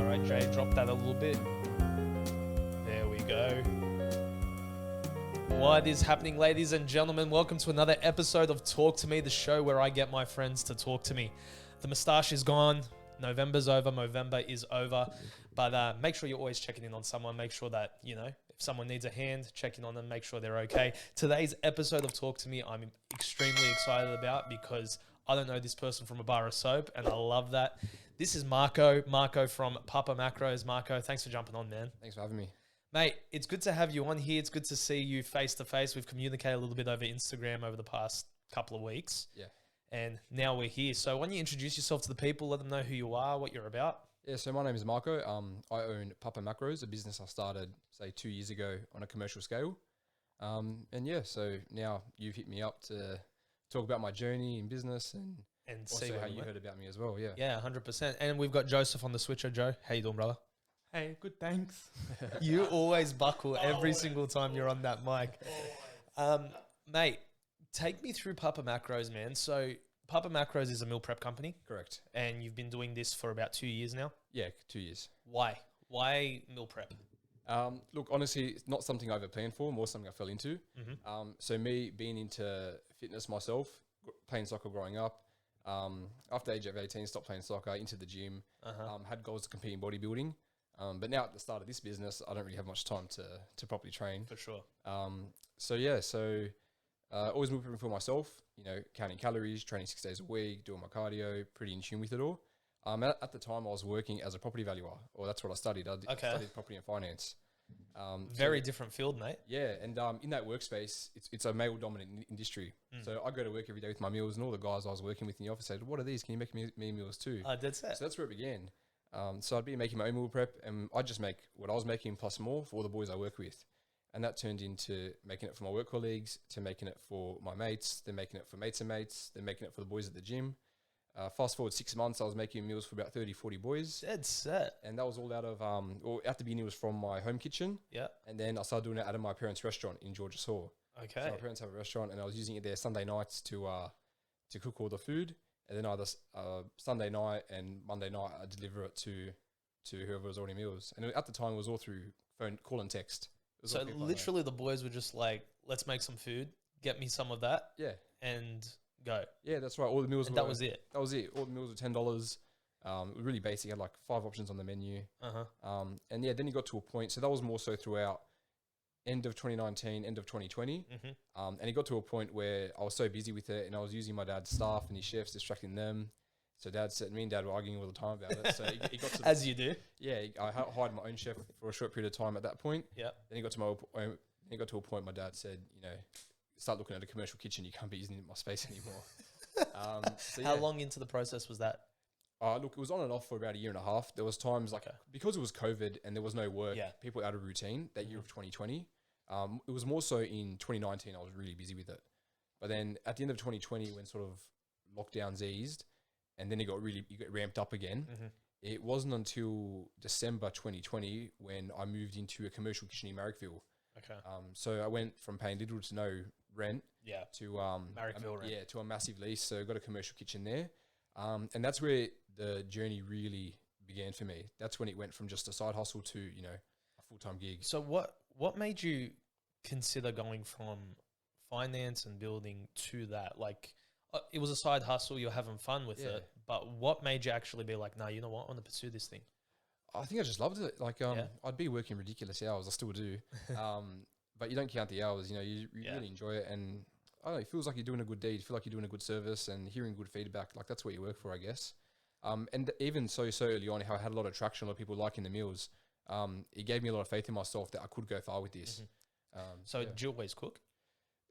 right, Jay, drop that a little bit. There we go. What is happening, ladies and gentlemen? Welcome to another episode of Talk to Me, the show where I get my friends to talk to me. The moustache is gone. November's over. Movember is over. But make sure you're always checking in on someone. Make sure that, if someone needs a hand, check in on them, make sure they're okay. Today's episode of Talk to Me, I'm extremely excited about because I don't know this person from a bar of soap, and I love that. This is Marco from Papa Macros. Marco, thanks for jumping on, man. Thanks for having me. Mate, it's good to have you on here. It's good to see you face to face. We've communicated a little bit over Instagram over the past couple of weeks. Yeah. And now we're here. So why don't you introduce yourself to the people, let them know who you are, what you're about. Yeah, so my name is Marco. I own Papa Macros, a business I started, say, 2 years ago on a commercial scale. So now you've hit me up to talk about my journey in business and also see how you heard about me as well, yeah. Yeah, 100%. And we've got Joseph on the switcher. Joe, how you doing, brother? Hey, good, thanks. You always buckle every single time you're on that mic. Mate, take me through Papa Macros, man. So Papa Macros is a meal prep company. Correct. And you've been doing this for about 2 years now? Yeah, 2 years. Why? Why meal prep? Look, honestly, it's not something I ever planned for, more something I fell into. Mm-hmm. So me being into fitness myself, playing soccer growing up, after the age of 18, stopped playing soccer, into the gym, had goals to compete in bodybuilding. But now at the start of this business, I don't really have much time to properly train. For sure. Always meal prepping for myself, counting calories, training 6 days a week, doing my cardio, pretty in tune with it all. At the time, I was working as a property valuer, or that's what I studied. I studied property and finance. Very different field, mate. Yeah, and in that workspace, it's a male-dominant industry. So I go to work every day with my meals, and all the guys I was working with in the office said, "What are these? Can you make me meals too?" That's it. So that's where it began. So I'd be making my own meal prep, and I'd just make what I was making plus more for all the boys I work with. And that turned into making it for my work colleagues, to making it for my mates, then making it for mates and mates, then making it for the boys at the gym. Fast forward 6 months, I was making meals for about 30, 40 boys. Dead set. And that was all out of, at the beginning, it was from my home kitchen. Yeah. And then I started doing it out of my parents' restaurant in George's Hall. Okay. So my parents have a restaurant, and I was using it there Sunday nights to cook all the food. And then either Sunday night and Monday night, I deliver it to whoever was ordering meals. And at the time, it was all through phone call and text. So literally the boys were just like, let's make some food, get me some of that. Yeah. And go. Yeah, that's right. All the meals that was it. That was it. All the meals were $10. Really basic. Had like 5 options on the menu. And yeah, then you got to a point. So that was more so throughout end of 2019, end of 2020. And it got to a point where I was so busy with it, and I was using my dad's staff and his chefs, distracting them. So me and dad were arguing all the time about it. So it got to as you do. Yeah, I hired my own chef for a short period of time at that point. Yeah. Then it got to a point. My dad said, start looking at a commercial kitchen. You can't be using my space anymore. How long into the process was that? Look, it was on and off for about a year and a half. There was times because it was COVID and there was no work, people out of routine that year of 2020. It was more so in 2019. I was really busy with it. But then at the end of 2020, when sort of lockdowns eased, and then it got ramped up again. It wasn't until December 2020 when I moved into a commercial kitchen in Marrickville. Okay. So I went from paying little to no rent to Marrickville rent. Yeah, to a massive lease. So I got a commercial kitchen there. And that's where the journey really began for me. That's when it went from just a side hustle to, a full-time gig. So what made you consider going from finance and building to that? Like, it was a side hustle, you're having fun with it, but what made you actually be like, no, you know what, I want to pursue this thing? I think I just loved it. Like, I'd be working ridiculous hours, I still do. But you don't count the hours, you really enjoy it. And I don't know, it feels like you're doing a good deed, you feel like you're doing a good service and hearing good feedback. Like, that's what you work for, I guess. And even so early on, how I had a lot of traction, a lot of people liking the meals, it gave me a lot of faith in myself that I could go far with this. Did you always cook?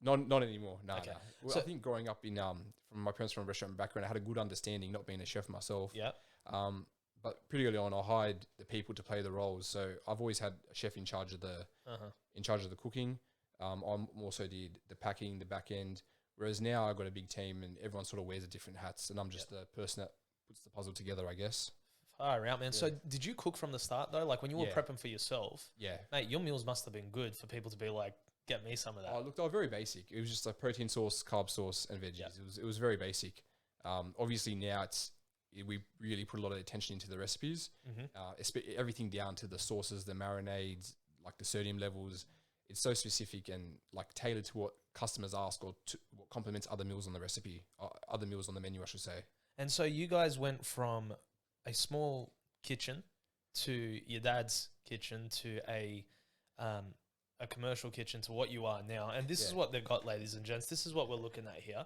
Not anymore. No. Well, So I think growing up from my parents from a restaurant background, I had a good understanding, not being a chef myself. Yeah. But pretty early on, I hired the people to play the roles. So I've always had a chef in charge of the cooking. I also did the packing, the back end. Whereas now I've got a big team and everyone sort of wears the different hats, and I'm just the person that puts the puzzle together, I guess. Far out, man. Yeah. So did you cook from the start though? Like when you were prepping for yourself? Yeah. Mate, your meals must have been good for people to be like, get me some of that. Oh, look, they were very basic. It was just a protein sauce, carb sauce, and veggies. Yeah. It was very basic. Obviously now it's we really put a lot of attention into the recipes, everything down to the sauces, the marinades, like the sodium levels. It's so specific and like tailored to what customers ask or to what complements other meals on the recipe, other meals on the menu, I should say. And so you guys went from a small kitchen to your dad's kitchen to a commercial kitchen to what you are now. And this is what they've got, ladies and gents. This is what we're looking at here.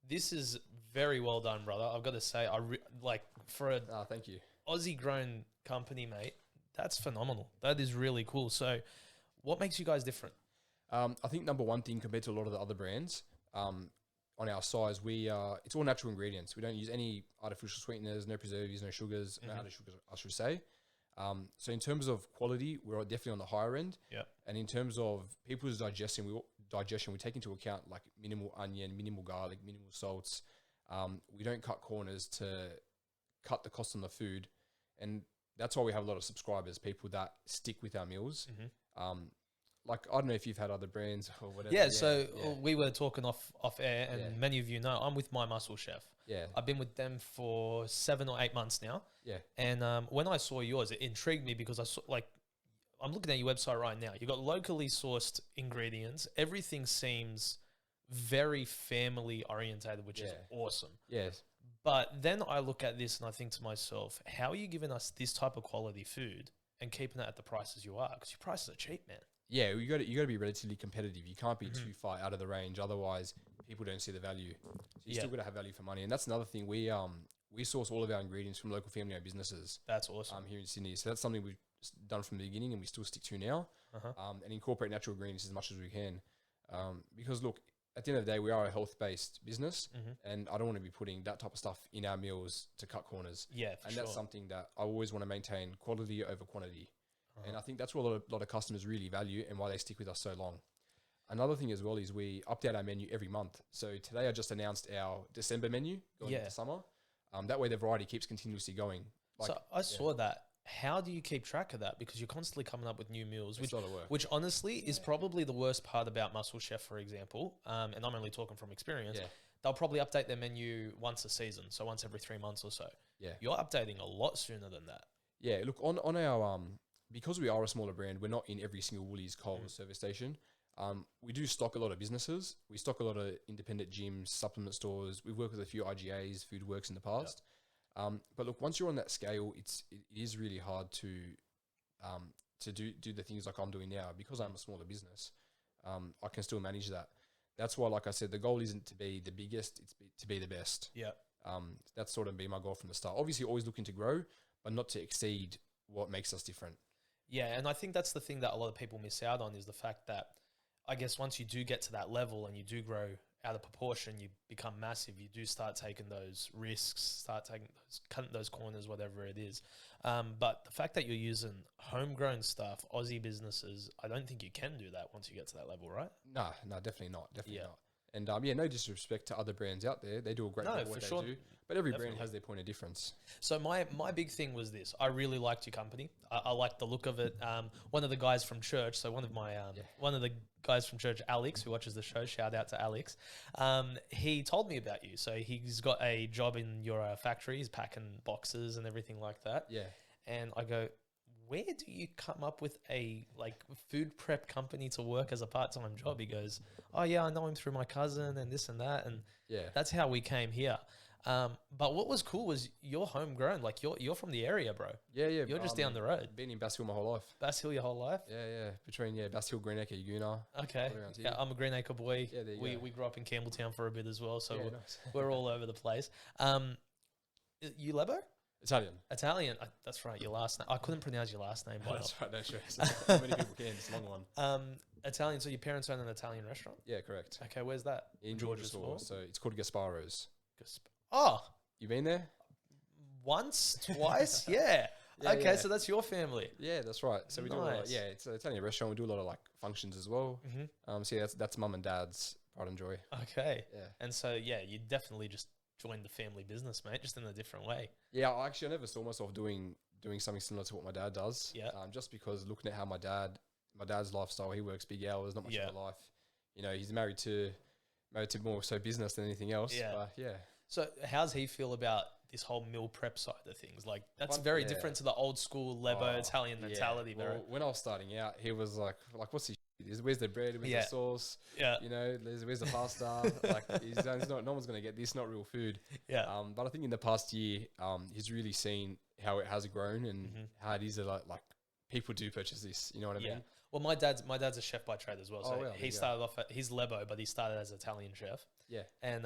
This is very well done, brother. I've got to say, for a thank you. Aussie-grown company, mate, that's phenomenal. That is really cool. So what makes you guys different? I think number one thing compared to a lot of the other brands, on our size, it's all natural ingredients. We don't use any artificial sweeteners, no preservatives, no sugars, no added sugars, I should say. So in terms of quality, we're definitely on the higher end. Yeah. And in terms of people's digestion, we take into account like minimal onion, minimal garlic, minimal salts. We don't cut corners to cut the cost on the food. And that's why we have a lot of subscribers, people that stick with our meals. Like, I don't know if you've had other brands or whatever. Yeah, so we were talking off air, and many of you know I'm with My Muscle Chef. Yeah. I've been with them for 7 or 8 months now. Yeah. And when I saw yours, it intrigued me because I saw, like, I'm looking at your website right now. You've got locally sourced ingredients. Everything seems very family orientated, which is awesome. Yes. But then I look at this and I think to myself, how are you giving us this type of quality food and keeping it at the prices you are? Because your prices are cheap, man. Yeah, you got to be relatively competitive. You can't be too far out of the range, otherwise people don't see the value. So you still got to have value for money, and that's another thing. We source all of our ingredients from local family-owned businesses. That's awesome. Here in Sydney, so that's something we've done from the beginning, and we still stick to now. And incorporate natural ingredients as much as we can, because look, at the end of the day, we are a health-based business, and I don't want to be putting that type of stuff in our meals to cut corners. Yeah, and that's something that I always want to maintain: quality over quantity. And I think that's what a lot of customers really value and why they stick with us so long. Another thing as well is we update our menu every month. So today I just announced our December menu going into summer. That way the variety keeps continuously going. So I saw that. How do you keep track of that? Because you're constantly coming up with new meals, which honestly is probably the worst part about Muscle Chef, for example. And I'm only talking from experience. Yeah. They'll probably update their menu once a season, so once every 3 months or so. Yeah. You're updating a lot sooner than that. Yeah, look, on our because we are a smaller brand, we're not in every single Woolies, Coles service station. We do stock a lot of businesses. We stock a lot of independent gyms, supplement stores. We've worked with a few IGAs, Food Works in the past. But look, once you're on that scale, it is really hard to do the things like I'm doing now. Because I'm a smaller business, I can still manage that. That's why, like I said, the goal isn't to be the biggest, it's to be the best. Yeah. That's sort of been my goal from the start. Obviously, always looking to grow, but not to exceed what makes us different. Yeah, and I think that's the thing that a lot of people miss out on is the fact that, I guess, once you do get to that level and you do grow out of proportion, you become massive, you do start taking those risks, cutting those corners, whatever it is. But the fact that you're using homegrown stuff, Aussie businesses, I don't think you can do that once you get to that level, right? No, definitely not. Definitely not. And no disrespect to other brands out there. They do a great job of what they do. But every brand has their point of difference. So my big thing was this. I really liked your company. I liked the look of it. One of the guys from church, so one of the guys from church, Alex, who watches the show, shout out to Alex, he told me about you. So he's got a job in your factory. He's packing boxes and everything like that. Yeah. And I go, where do you come up with a food prep company to work as a part-time job? He goes, oh yeah, I know him through my cousin and this and that. And that's how we came here. But what was cool was you're homegrown. Like you're from the area, bro. Yeah. You're just down the road. Been in Bass Hill my whole life. Bass Hill your whole life? Yeah. Between Bass Hill, Greenacre, Yaguna. Okay. Yeah, I'm a Greenacre boy. Yeah, we grew up in Campbelltown for a bit as well, so nice. we're all over the place. You Lebo? Italian. That's right. Your last name. I couldn't pronounce your last name. That's right. No stress. Many people can. It's a long one. Italian. So your parents own an Italian restaurant? Yeah, correct. Okay, where's that? In George's Hall. So it's called Gasparo's. Oh, you been there? Once, twice, yeah. Okay, so that's your family. Yeah, that's right. So we do a lot. It's an Italian restaurant. We do a lot of functions as well. So that's mum and dad's pride and joy. Okay. Yeah. And so you definitely just joined the family business, mate, just in a different way. Yeah, I never saw myself doing something similar to what my dad does. Yeah. Just because looking at how my dad's lifestyle, he works big hours, not much of a life. He's married to more so business than anything else. Yeah. So how's he feel about this whole meal prep side of things? Like that's very different to the old school Lebo Italian mentality. Well, when I was starting out, he was like what's he? Where's the bread? Where's the sauce? Yeah. You know, where's the pasta? Like he's not. No one's gonna get this. Not real food. Yeah. But I think in the past year, he's really seen how it has grown and how it is that like people do purchase this. You know what I mean? Well, my dad's a chef by trade as well. So well, he started off he's Lebo, but he started as Italian chef. Yeah. And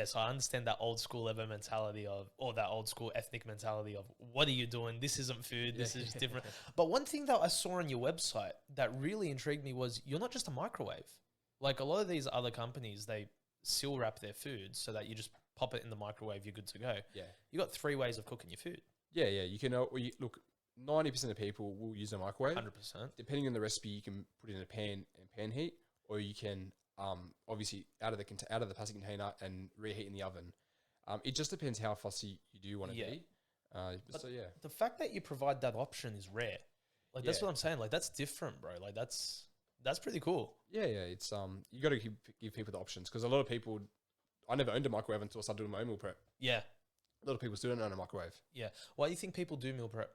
so I understand that old school Lebo mentality or that old school ethnic mentality of what are you doing? This isn't food. This is different. But one thing that I saw on your website that really intrigued me was you're not just a microwave. Like a lot of these other companies, they seal wrap their food so that you just pop it in the microwave, you're good to go. Yeah. You got 3 ways of cooking your food. Yeah. You can look. 90% of people will use a microwave. 100%. Depending on the recipe, you can put it in a pan heat, or you can obviously out of the plastic container and reheat in the oven. It just depends how fussy you do want to be. The fact that you provide that option is rare. Like that's what I'm saying. Like that's different, bro. Like that's pretty cool. Yeah. It's you got to give people the options because a lot of people. I never owned a microwave until I started doing my own meal prep. Yeah. A lot of people still don't own a microwave. Yeah. Why do you think people do meal prep?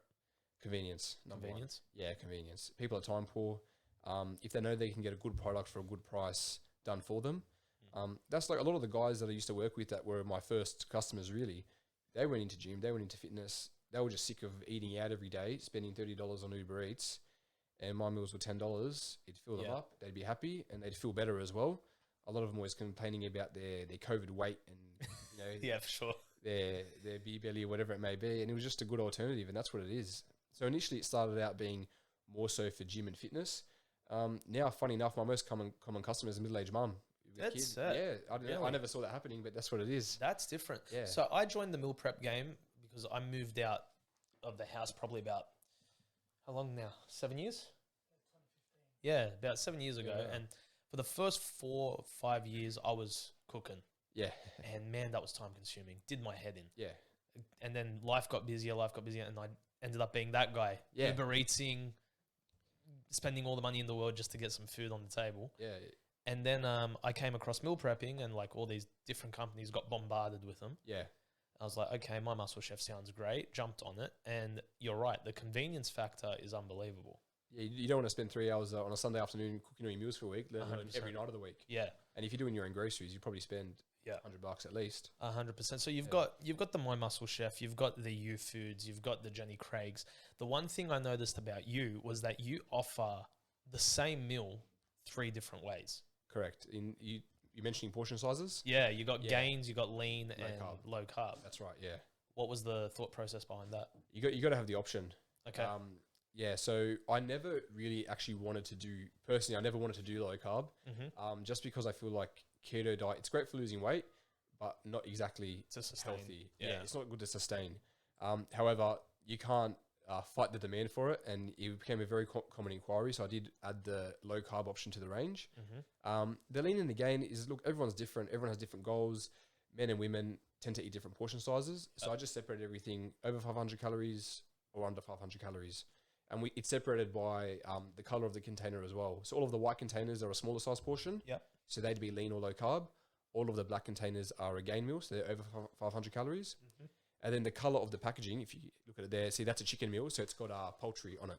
Convenience. Convenience? Yeah, convenience. People are time poor. If they know they can get a good product for a good price done for them, that's like a lot of the guys that I used to work with that were my first customers really. They went into gym, they went into fitness. They were just sick of eating out every day, spending $30 on Uber Eats, and my meals were $10. It'd fill them up. They'd be happy and they'd feel better as well. A lot of them was complaining about their COVID weight and, you know, yeah, for sure. Their beer belly or whatever it may be. And it was just a good alternative, and that's what it is. So initially it started out being more so for gym and fitness. Now, funny enough, my most common customer is a middle-aged mum. That's Yeah, I don't know. I never saw that happening, but that's what it is. That's different. Yeah. So I joined the meal prep game because I moved out of the house probably about, how long now? 7 years? Yeah, about 7 years ago. Yeah. And for the first 4 or 5 years, I was cooking. Yeah. And man, that was time consuming. Did my head in. Yeah. And then life got busier, and I ended up being that guy. Yeah. Uber Eating, spending all the money in the world just to get some food on the table. Yeah. And then I came across meal prepping, and like all these different companies got bombarded with them. Yeah. I was like, okay, my muscle chef sounds great. Jumped on it, and you're right. The convenience factor is unbelievable. Yeah, you don't want to spend 3 hours on a Sunday afternoon cooking all your meals for a week, let alone 100%. every night of the week. Yeah. And if you're doing your own groceries, you probably spend $100 at least. 100%. So you've got the My Muscle Chef, you've got the U Foods, you've got the Jenny Craig's. The one thing I noticed about you was that you offer the same meal 3 different ways. Correct. You mentioning portion sizes? Yeah, you got gains, you got lean, and carb. low carb. That's right. Yeah. What was the thought process behind that? You got to have the option. Okay. Yeah, so I never really actually wanted to do, personally, I never wanted to do low carb, just because I feel like keto diet, it's great for losing weight, but not exactly healthy. Yeah, it's not good to sustain. However, you can't fight the demand for it, and it became a very common inquiry, so I did add the low carb option to the range. The lean and the gain is, look, everyone's different, everyone has different goals. Men and women tend to eat different portion sizes, so I just separated everything over 500 calories or under 500 calories. And it's separated by the color of the container as well. So all of the white containers are a smaller size portion. Yep. So they'd be lean or low carb. All of the black containers are a gain meal, so they're over 500 calories. And then the color of the packaging, if you look at it there, see that's a chicken meal, so it's got poultry on it.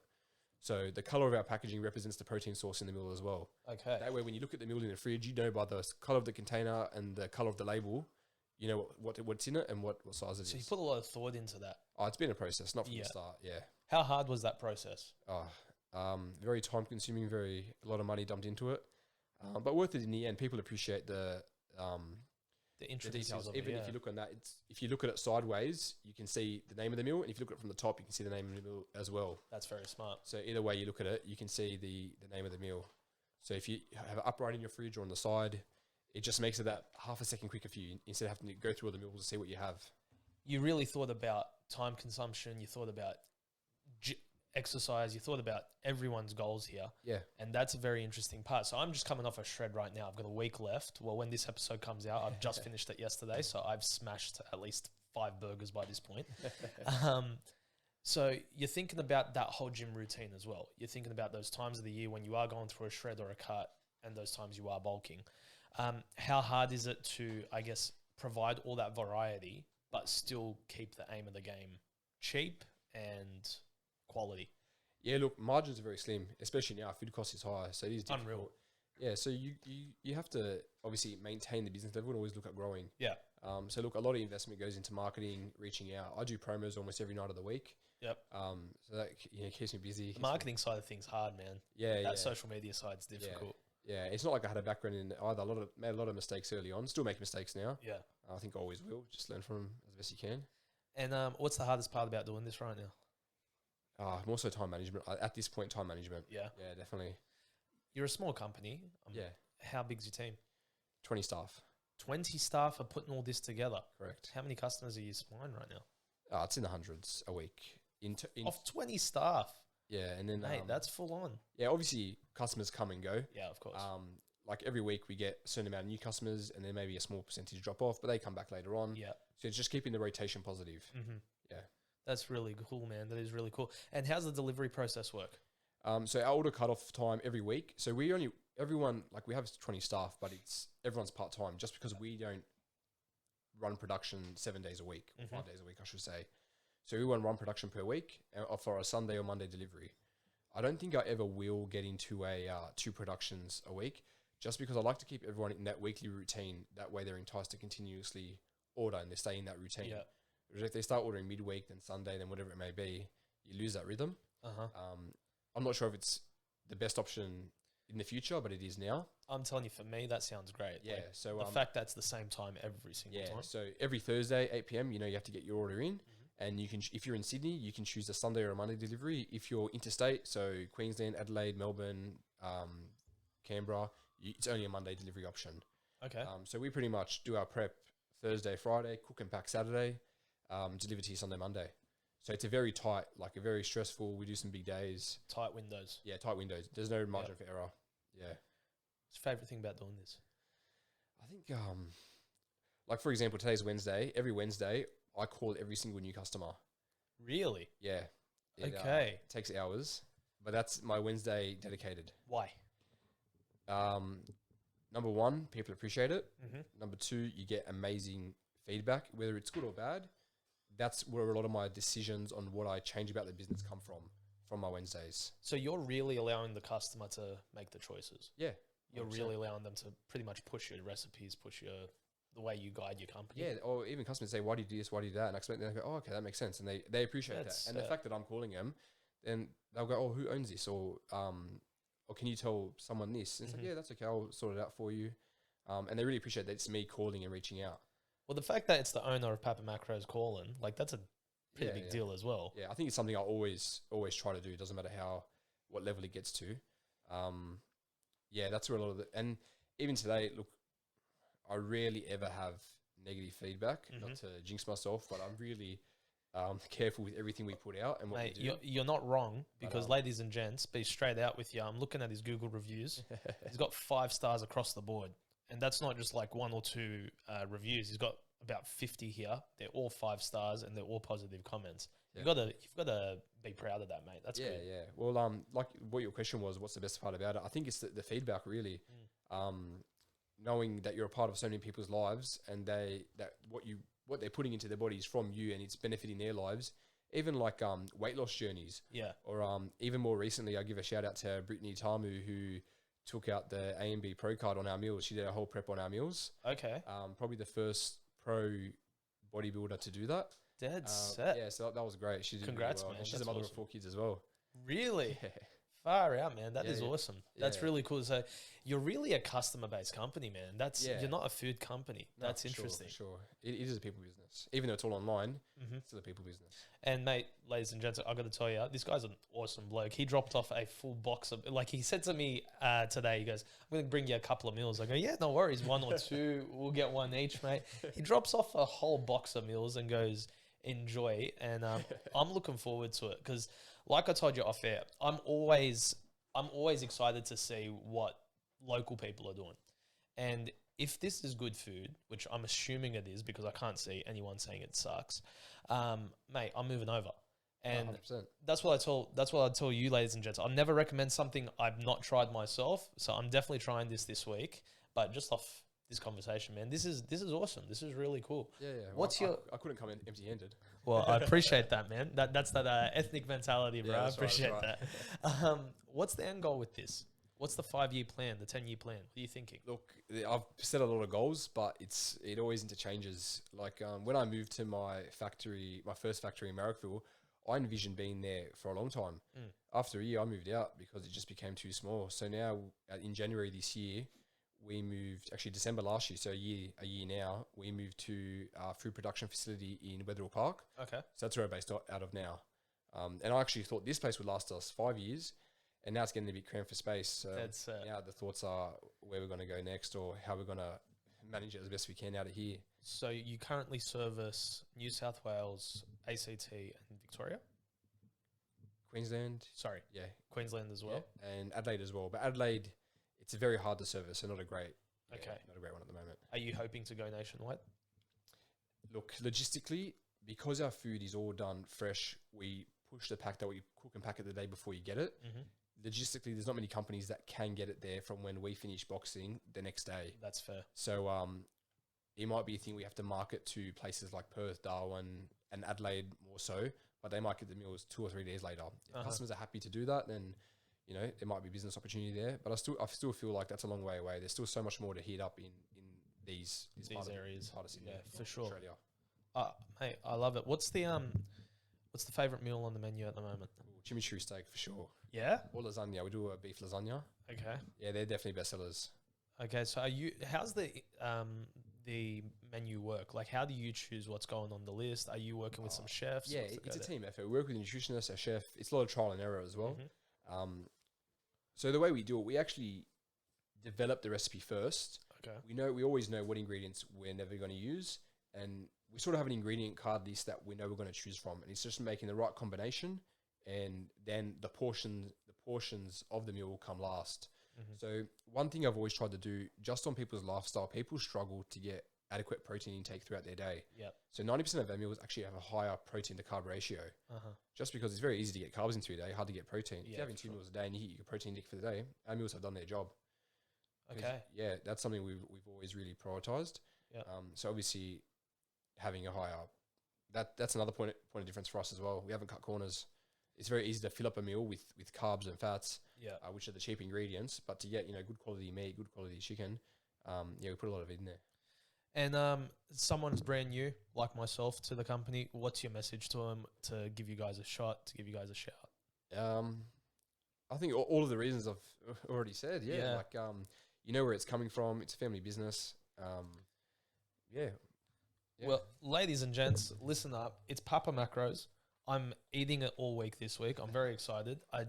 So the color of our packaging represents the protein source in the meal as well. Okay. That way, when you look at the meal in the fridge, you know by the color of the container and the color of the label, you know what's in it and what size it is. So you put a lot of thought into that. Oh, it's been a process, not from the start, yeah. How hard was that process? Very time consuming, a lot of money dumped into it, but worth it in the end. People appreciate the details. Even if you look on that, if you look at it sideways, you can see the name of the meal, and if you look at it from the top, you can see the name of the meal as well. That's very smart. So either way you look at it, you can see the name of the meal. So if you have it upright in your fridge or on the side, it just makes it that half a second quicker for you instead of having to go through all the meals to see what you have. You really thought about time consumption. You thought about exercise. You thought about everyone's goals here. Yeah. And that's a very interesting part. So I'm just coming off a shred right now. I've got a week left. Well, when this episode comes out, I've just finished it yesterday. So I've smashed at least 5 burgers by this point. So you're thinking about that whole gym routine as well. You're thinking about those times of the year when you are going through a shred or a cut, and those times you are bulking. How hard is it to, I guess, provide all that variety, but still keep the aim of the game cheap and quality. Yeah, look, margins are very slim, especially now. Food cost is high, so it is difficult. Unreal. Yeah, so you have to obviously maintain the business level and always look at growing. Yeah. So look, a lot of investment goes into marketing, reaching out. I do promos almost every night of the week. Yep. So that keeps me busy. The marketing side of things hard, man. Yeah, that social media side's difficult. Yeah, it's not like I had a background in either. Made a lot of mistakes early on. Still make mistakes now. Yeah. I think I always will. Just learn from them as best you can. And what's the hardest part about doing this right now? More so time management. At this point, time management. Yeah. Yeah, definitely. You're a small company. Yeah. How big's your team? 20 staff. 20 staff are putting all this together. Correct. How many customers are you supplying right now? It's in the hundreds a week. Of 20 staff? Yeah, and then... Mate, that's full on. Yeah, obviously, customers come and go. Yeah, of course. Like every week, we get a certain amount of new customers, and then maybe a small percentage drop off, but they come back later on. Yeah. So it's just keeping the rotation positive. Mm-hmm. Yeah. That's really cool, man. That is really cool. And how's the delivery process work? So our order cutoff time every week. So we have 20 staff, but everyone's part-time just because we don't run production 7 days a week, or 5 days a week, I should say. So we run one production per week for a Sunday or Monday delivery. I don't think I ever will get into a 2 productions a week, just because I like to keep everyone in that weekly routine. That way they're enticed to continuously order and they stay in that routine. Yeah. Whereas if they start ordering midweek, then Sunday, then whatever it may be, you lose that rhythm. I'm not sure if it's the best option in the future, but it is now. I'm telling you, for me, that sounds great. Yeah. Like, so the fact that's the same time every single time. So every Thursday, 8 p.m, you have to get your order in. And you can, if you're in Sydney, you can choose a Sunday or a Monday delivery. If you're interstate, so Queensland, Adelaide, Melbourne, Canberra, it's only a Monday delivery option. Okay. So we pretty much do our prep Thursday, Friday, cook and pack Saturday, deliver to you Sunday, Monday. So it's a very tight, like a very stressful. We do some big days. Tight windows. Yeah, tight windows. There's no margin for error. Yeah. What's your favourite thing about doing this? I think, like for example, today's Wednesday. Every Wednesday, I call every single new customer. Really? Yeah. Okay. It takes hours, but that's my Wednesday dedicated. Why? Number one, people appreciate it. Mm-hmm. Number two, you get amazing feedback, whether it's good or bad. That's where a lot of my decisions on what I change about the business come from my Wednesdays. So you're really allowing the customer to make the choices. Yeah. 100%. You're really allowing them to pretty much push your recipes, the way you guide your company. Yeah, or even customers say, why do you do this, why do you do that? And I explain, they go, oh, okay, that makes sense. And they appreciate that. And the fact that I'm calling them, then they'll go, oh, who owns this? Or can you tell someone this? And it's like, yeah, that's okay, I'll sort it out for you. And they really appreciate that it's me calling and reaching out. Well, the fact that it's the owner of Papa Macros calling, like that's a pretty big deal as well. Yeah, I think it's something I always try to do. It doesn't matter what level it gets to. Yeah, that's where a lot of and even today, look, I rarely ever have negative feedback. Not to jinx myself, but I'm really careful with everything we put out and what we do. You're not wrong, because ladies and gents, be straight out with you. I'm looking at his Google reviews. He's got 5 stars across the board. And that's not just like 1 or 2 reviews. He's got about 50 here. They're all 5 stars and they're all positive comments. Yeah. You've got to be proud of that, mate. That's good. Yeah. Well, like what your question was, what's the best part about it? I think it's the feedback, really. Knowing that you're a part of so many people's lives and what they're putting into their bodies from you and it's benefiting their lives. Even like weight loss journeys. Yeah. Or even more recently, I give a shout out to Brittany Tamu, who took out the A&B Pro card on our meals. She did a whole prep on our meals. Okay. Probably the first pro bodybuilder to do that. Dead set. Yeah, so that was great. She did Congrats, really well. man. And she's a mother of 4 kids as well. Really? Yeah. Far out, man. That is awesome. That's Yeah. really cool. So you're really a customer-based company, man. You're not a food company. No, That's for interesting. Sure. It is a people business. Even though it's all online, it's still a people business. And mate, ladies and gents, I got to tell you, this guy's an awesome bloke. He dropped off a full box of, like he said to me today, he goes, I'm going to bring you a couple of meals. I go, yeah, no worries. 1 or 2, we'll get 1 each, mate. He drops off a whole box of meals and goes, enjoy. And I'm looking forward to it because like I told you off air, I'm always excited to see what local people are doing. And if this is good food, which I'm assuming it is because I can't see anyone saying it sucks, mate, I'm moving over. And 100%. that's what I tell you, ladies and gents. I'll never recommend something I've not tried myself. So I'm definitely trying this week. But just off this conversation, man. This is awesome. This is really cool. Yeah. What's I couldn't come in empty-handed. Well, I appreciate that, man. That's that ethnic mentality, bro. Yeah, I that's right, appreciate that's that. What's the end goal with this? What's the 5-year plan, the 10-year plan? What are you thinking? Look, I've set a lot of goals, but it always interchanges. Like when I moved to my first factory in Marrickville, I envisioned being there for a long time. After a year, I moved out because it just became too small. So now, in January this year, we moved. Actually, December last year, so a year now, we moved to our food production facility in Wetherill Park. Okay. So that's where we're based out of now. And I actually thought this place would last us 5 years, and now it's getting a bit cramped for space. So now the thoughts are where we're going to go next, or how we're going to manage it as best we can out of here. So you currently service New South Wales, ACT, and Victoria? Queensland. Sorry. Yeah. Queensland as well? Yeah, and Adelaide as well. But Adelaide, it's very hard to service, so not a great one at the moment. Are you hoping to go nationwide? Look, logistically, because our food is all done fresh, we push the pack that we cook and pack it the day before you get it. Logistically, there's not many companies that can get it there from when we finish boxing the next day. That's fair. So it might be a thing we have to market to places like Perth, Darwin, and Adelaide more so, but they might get the meals 2 or 3 days later. If customers are happy to do that, then there might be business opportunity there. But I still feel like that's a long way away. There's still so much more to heat up in these areas. Part of Sydney, for sure. Australia. Mate, I love it. What's the favourite meal on the menu at the moment? Chimichurri steak for sure. Yeah? Or lasagna. We do a beef lasagna. Okay. Yeah, they're definitely bestsellers. Okay, so how's the menu work? Like, how do you choose what's going on the list? Are you working with some chefs? Yeah, it's a team effort. We work with a nutritionist, a chef. It's a lot of trial and error as well. So the way we do it, we actually develop the recipe first. Okay. We always know what ingredients we're never going to use, and we sort of have an ingredient card list that we know we're going to choose from, and it's just making the right combination, and then the portions of the meal will come last. So one thing I've always tried to do, just on people's lifestyle, people struggle to get adequate protein intake throughout their day. Yep. So 90% of our meals actually have a higher protein to carb ratio, just because it's very easy to get carbs into a day, hard to get protein. If you're having 2 meals a day and you hit your protein intake for the day, our meals have done their job. Okay. Yeah, that's something we've always really prioritized. Yep. So obviously having a higher, that's another point of difference for us as well. We haven't cut corners. It's very easy to fill up a meal with carbs and fats, which are the cheap ingredients. But to get good quality meat, good quality chicken, we put a lot of it in there. And someone's brand new, like myself, to the company. What's your message to them to give you guys a shot, to give you guys a shout? I think all of the reasons I've already said. Yeah. Like where it's coming from. It's a family business. Yeah. Well, ladies and gents, listen up. It's Papa Macros. I'm eating it all week this week. I'm very excited. I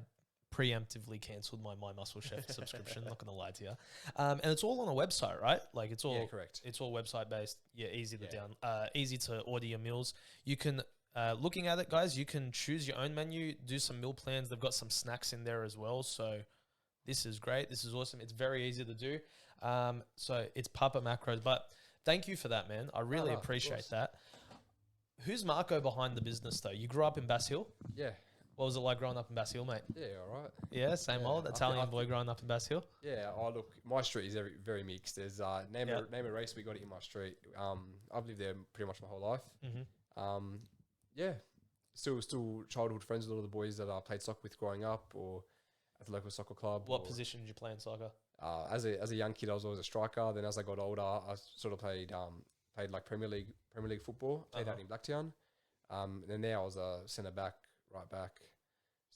preemptively cancelled my My Muscle Chef subscription. Not going to lie to you. And it's all on a website, right? Like it's all correct. It's all website based. Yeah, easy to order your meals. You can looking at it, guys. You can choose your own menu. Do some meal plans. They've got some snacks in there as well. So this is great. This is awesome. It's very easy to do. So it's Papa Macros. But thank you for that, man. I really appreciate that. Who's Marco behind the business, though? You grew up in Bass Hill? Yeah. What was it like growing up in Bass Hill, mate? Yeah, all right. Yeah, same old Italian boy growing up in Bass Hill? Yeah, look, my street is very, very mixed. There's name a race, we got it in my street. I've lived there pretty much my whole life. Yeah, still childhood friends with a lot of the boys that I played soccer with growing up, or at the local soccer club. What position did you play in soccer? As a young kid, I was always a striker. Then as I got older, I sort of played like Premier League football. Played out in Blacktown. And then there I was a centre back, right back.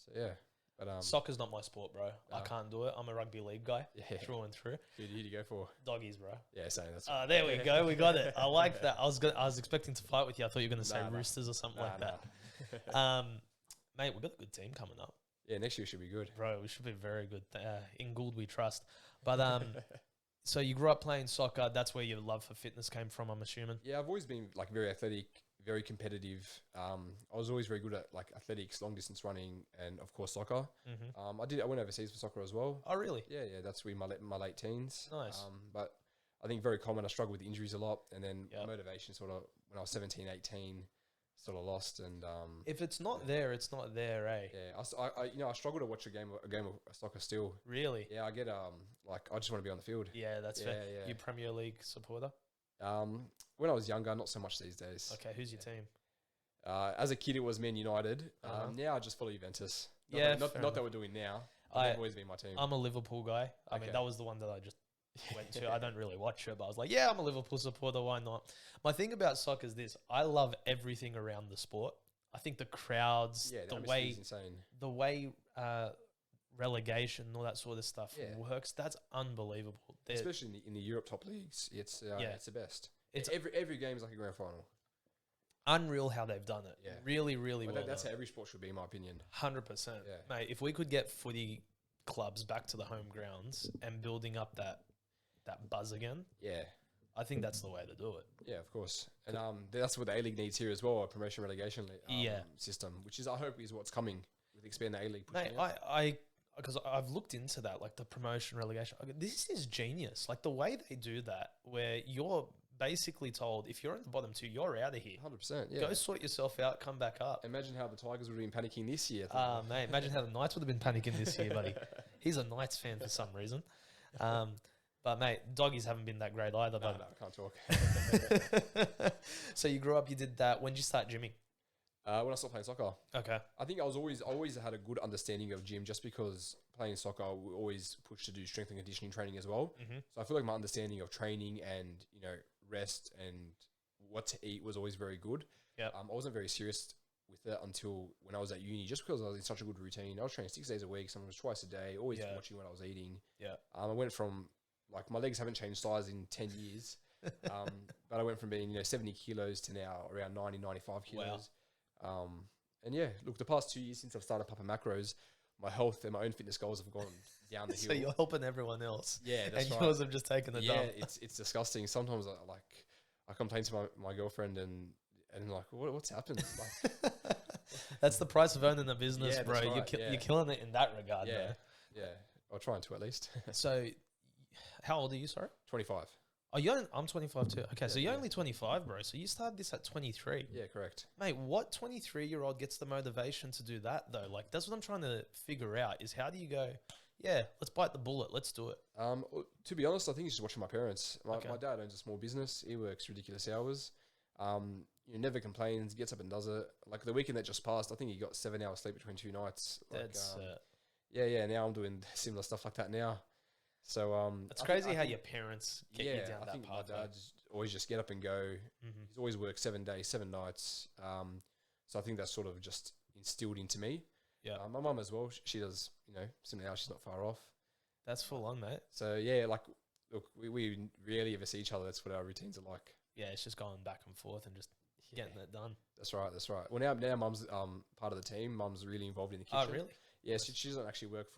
So yeah, but soccer's not my sport, bro. I can't do it. I'm a rugby league guy, through and through. Who do you go for? Doggies, bro. Yeah, same. That's there we go. We got it. I like that. I was expecting to fight with you. I thought you were going to say Roosters or something like that. Mate, we've got a good team coming up. Yeah, next year should be good, bro. We should be very good. In Gould we trust. But so you grew up playing soccer. That's where your love for fitness came from, I'm assuming. Yeah, I've always been like very athletic, very competitive. I was always very good at like athletics, long distance running, and of course soccer. I went overseas for soccer as well. Oh, really? Yeah. That's in my late teens. Nice. But I think very common. I struggled with injuries a lot, and then motivation sort of when I was 17, 18, sort of lost. And If it's not there, it's not there, eh? yeah, I struggle to watch a game of soccer still. Really? Yeah, I get like I just want to be on the field. Yeah, that's fair. Yeah. You Premier League supporter? When I was younger, not so much these days. Okay, who's your team? As a kid, it was Man United. Now I just follow Juventus. Not that we're doing now. They've always been my team. I'm a Liverpool guy. I mean, that was the one that I just went to. I don't really watch it, but I was like, yeah, I'm a Liverpool supporter. Why not? My thing about soccer is this: I love everything around the sport. I think the crowds, the insane. The way relegation and all that sort of stuff works. That's unbelievable. Especially in the Europe top leagues, it's the best. It's every game is like a grand final. Unreal how they've done it. Yeah. Really, really well. That's how every sport should be, in my opinion. 100%. Yeah. Mate, if we could get footy clubs back to the home grounds and building up that buzz again, I think that's the way to do it. Yeah, of course. And that's what the A-League needs here as well, a promotion relegation system, which I hope is what's coming with expanding the A-League. Mate, because I've looked into that, like the promotion relegation. This is genius. Like the way they do that, where you're basically told, if you're in the bottom two, you're out of here. 100%, yeah. Go sort yourself out, come back up. Imagine how the Tigers would have been panicking this year. Mate, imagine how the Knights would have been panicking this year, buddy. He's a Knights fan for some reason. But, mate, doggies haven't been that great either. No, I can't talk. So you grew up, you did that. When did you start gymming? When I started playing soccer. Okay. I think I always had a good understanding of gym just because playing soccer, we always pushed to do strength and conditioning training as well. Mm-hmm. So I feel like my understanding of training and, rest and what to eat was always very good. Yeah. I wasn't very serious with it until when I was at uni, just because I was in such a good routine. I was training 6 days a week, sometimes twice a day, always watching what I was eating. Yeah. I went from, my legs haven't changed size in 10 years. But I went from being, 70 kilos to now around 90, 95 kilos. Wow. And look, the past 2 years since I've started Papa Macros, my health and my own fitness goals have gone down the hill. So you're helping everyone else. Yeah, that's and right. yours have just taken the dump. Yeah, it's disgusting. Sometimes I complain to my girlfriend and like, what's happened? Like, that's the price of owning a business, yeah, bro. Right, you're killing it in that regard, bro. Yeah, I'll try to at least. So, how old are you, sorry? 25. Oh, I'm 25 too. Okay, so you're only 25, bro. So you started this at 23. Yeah, correct. Mate, what 23-year-old gets the motivation to do that, though? Like, that's what I'm trying to figure out, is how do you go, yeah, let's bite the bullet, let's do it. To be honest, I think it's just watching my parents. My dad owns a small business. He works ridiculous hours. Never complains, gets up and does it. Like the weekend that just passed, I think he got 7 hours sleep between 2 nights. That's now I'm doing similar stuff like that now. So it's crazy how your parents get you down that path. My dad always just get up and go. Mm-hmm. He's always worked 7 days, 7 nights. So I think that's sort of just instilled into me. Yeah. My mum as well. She does, similar hours. She's not far off. That's full on, mate. So look, we rarely ever see each other. That's what our routines are like. Yeah, it's just going back and forth and just getting it done. That's right. Well, now mum's part of the team. Mum's really involved in the kitchen. Oh, really? Yeah, she doesn't actually work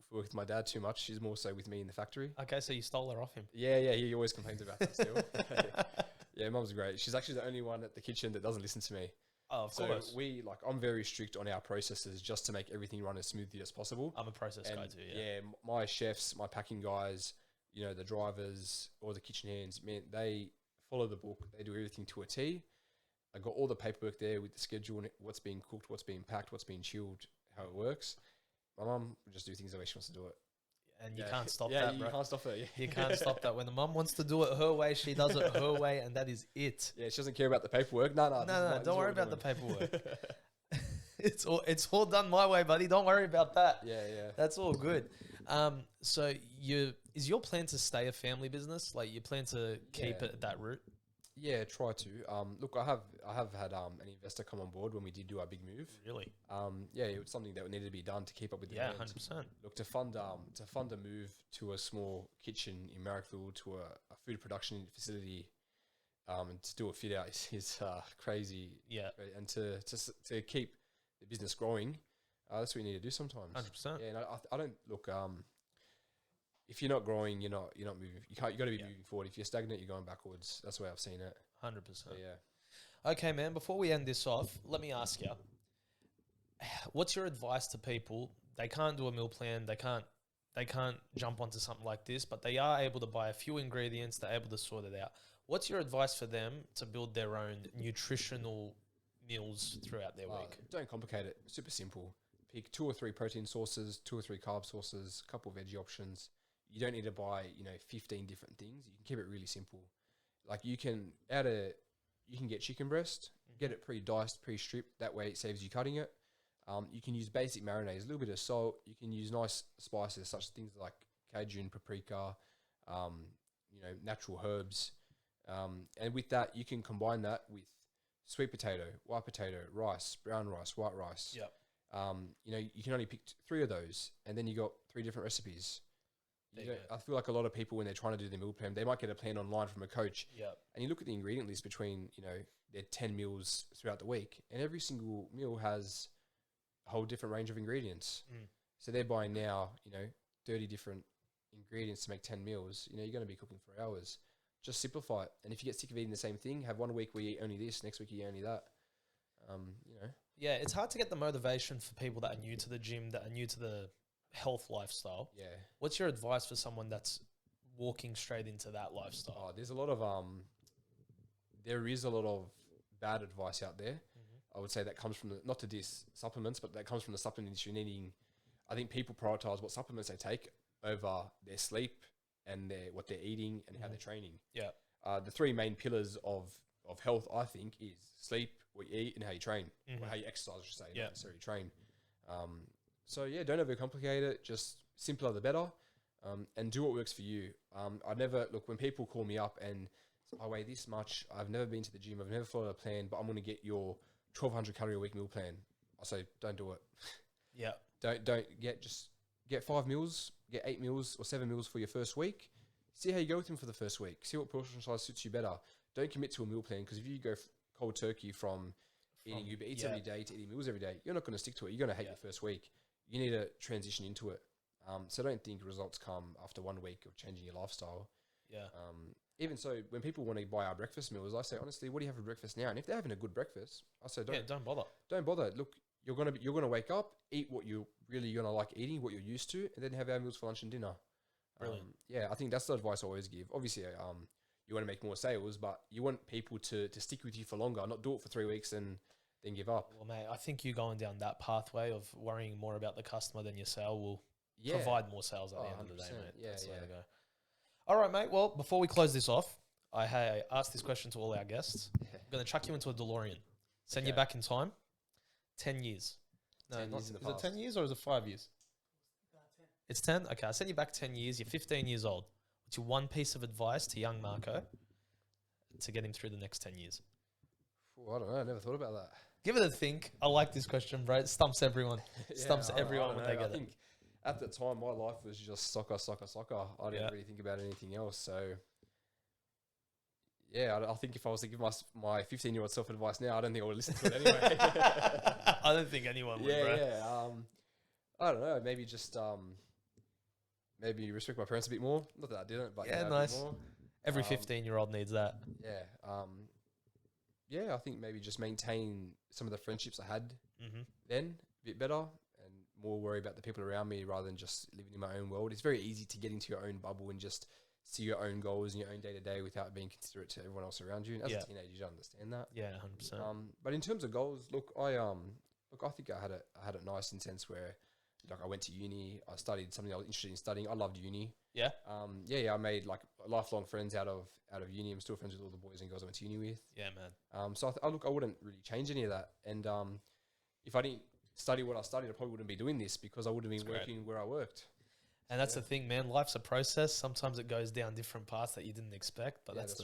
with my dad too much. She's more so with me in the factory. Okay, so you stole her off him. Yeah, he always complains about that still. Yeah, mum's great. She's actually the only one at the kitchen that doesn't listen to me. Oh, of course. I'm very strict on our processes just to make everything run as smoothly as possible. I'm a process guy too, Yeah, my chefs, my packing guys, the drivers, or the kitchen hands, man, they follow the book. They do everything to a T. I got all the paperwork there with the schedule and what's being cooked, what's being packed, what's being chilled, how it works. My mum will just do things the way she wants to do it. And you can't stop that, bro. You can't stop it. Yeah. You can't stop that. When the mum wants to do it her way, she does it her way, and that is it. Yeah, she doesn't care about the paperwork. No. Don't worry about the paperwork. It's all done my way, buddy. Don't worry about that. Yeah. That's all good. So is your plan to stay a family business? Like you plan to keep it at that route? Yeah, try to. Look, I have had an investor come on board when we did do our big move. Really? Yeah, it was something that needed to be done to keep up with the brand. 100%. Look, to fund a move to a small kitchen in Marrickville to a food production facility, and to do a fit out is crazy. Yeah, and to keep the business growing, that's what you need to do sometimes. 100%. Yeah, and I don't look. If you're not growing, you're not moving. You got to be moving forward. If you're stagnant, you're going backwards. That's the way I've seen it. 100%. So, yeah. Okay, man. Before we end this off, let me ask you, what's your advice to people? They can't do a meal plan. They can't jump onto something like this, but they are able to buy a few ingredients. They're able to sort it out. What's your advice for them to build their own nutritional meals throughout their week? Don't complicate it. Super simple. Pick 2 or 3 protein sources, 2 or 3 carb sources, a couple of veggie options. You don't need to buy, 15 different things. You can keep it really simple. Like you can get chicken breast, get it pre-diced, pre-stripped. That way it saves you cutting it. You can use basic marinades, a little bit of salt. You can use nice spices, such things like Cajun, paprika, natural herbs. And with that, you can combine that with sweet potato, white potato, rice, brown rice, white rice. Yep. You can only pick 3 of those, and then you got 3 different recipes. I feel like a lot of people, when they're trying to do their meal plan, they might get a plan online from a coach. Yep. And you look at the ingredient list between, their 10 meals throughout the week, and every single meal has a whole different range of ingredients. So they're buying now, 30 different ingredients to make 10 meals. You're going to be cooking for hours. Just simplify it. And if you get sick of eating the same thing, have 1 week where you eat only this, next week you eat only that. Yeah, it's hard to get the motivation for people that are new to the gym, that are new to the health lifestyle. Yeah. What's your advice for someone that's walking straight into that lifestyle? There's a lot of there is a lot of bad advice out there. I would say that comes from not to diss supplements, but that comes from the supplement industry needing. I think people prioritize what supplements they take over their sleep and what they're eating and how they're training. Yeah. The 3 main pillars of health, I think, is sleep, what you eat, and how you train, or how you exercise, I should say, not necessarily train. Don't overcomplicate it. Just simpler the better, and do what works for you. I never look when people call me up and I weigh this much. I've never been to the gym. I've never followed a plan, but I'm going to get your 1,200 calorie a week meal plan. I say, don't do it. Yeah. Don't get 5 meals, get 8 meals or 7 meals for your first week. See how you go with them for the first week. See what portion size suits you better. Don't commit to a meal plan, because if you go cold turkey from eating Uber Eats every day to eating meals every day, you're not going to stick to it. You're going to hate your first week. You need to transition into it. So don't think results come after 1 week of changing your lifestyle. Yeah. Even so, when people want to buy our breakfast meals, I say, honestly, what do you have for breakfast now? And if they're having a good breakfast, I say, don't bother. Don't bother. Look, you're gonna wake up, eat what you're really gonna like eating, what you're used to, and then have our meals for lunch and dinner. Brilliant. I think that's the advice I always give. Obviously, you want to make more sales, but you want people to stick with you for longer, not do it for 3 weeks and then give up. Well, mate, I think you going down that pathway of worrying more about the customer than your sale will provide more sales at the end of the day, mate. That's the way to go. All right, mate. Well, before we close this off, I asked this question to all our guests. I'm going to chuck you into a DeLorean. Send you back in time. 10 years. No, 10 years in the is it past. 10 years or is it 5 years? It's 10? Okay, I'll send you back 10 years. You're 15 years old. What's your one piece of advice to young Marco to get him through the next 10 years? I don't know. I never thought about that. Give it a think. I like this question, bro. It stumps everyone. Stumps everyone when they get it. I think at the time, my life was just soccer, soccer, soccer. I didn't really think about anything else. So, I think if I was to give my 15-year-old self advice now, I don't think I would listen to it anyway. I don't think anyone would, bro. I don't know. Maybe just maybe respect my parents a bit more. Not that I didn't, but nice. A bit more. Every 15-year-old needs that. I think maybe just maintain some of the friendships I had then a bit better, and more worry about the people around me rather than just living in my own world. It's very easy to get into your own bubble and just see your own goals and your own day-to-day without being considerate to everyone else around you. And as a teenager, you don't understand that. Yeah, 100%. But in terms of goals, I think I had it nice in the sense where, like, I went to uni, I studied something I was interested in studying. I loved uni. Yeah. I made like lifelong friends out of uni. I'm still friends with all the boys and girls I went to uni with. Yeah, man. So I wouldn't really change any of that. And if I didn't study what I studied, I probably wouldn't be doing this, because I would have been working where I worked. And that's the thing, man. Life's a process. Sometimes it goes down different paths that you didn't expect, but that's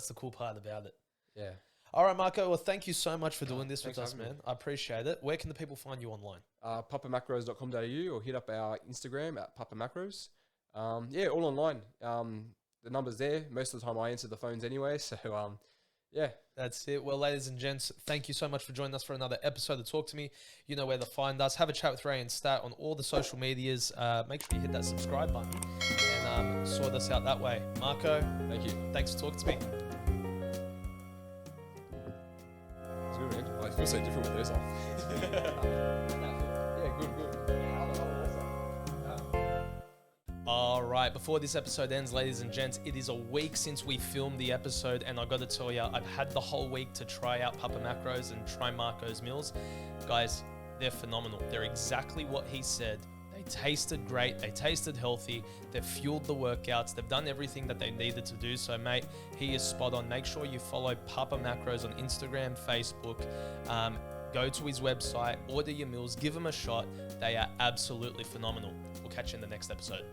the cool part about it. Yeah. All right, Marco. Well, thank you so much for doing this with us, man. I appreciate it. Where can the people find you online? papamacros.com.au, or hit up our Instagram at papamacros. All online. The number's there. Most of the time I answer the phones anyway. So, That's it. Well, ladies and gents, thank you so much for joining us for another episode of Talk to Me. You know where to find us. Have a chat with Ray and Stat on all the social medias. Make sure you hit that subscribe button and sort us out that way. Marco, thank you. Thanks for talking to me. It's good, man. I feel so different with those off. All All right, before this episode ends, ladies and gents, it is a week since we filmed the episode, and I got to tell you, I've had the whole week to try out Papa Macros and try Marco's meals. Guys, they're phenomenal. They're exactly what he said. They tasted great. They tasted healthy. They've fueled the workouts. They've done everything that they needed to do. So, mate, he is spot on. Make sure you follow Papa Macros on Instagram, Facebook. Go to his website, order your meals, give them a shot. They are absolutely phenomenal. We'll catch you in the next episode.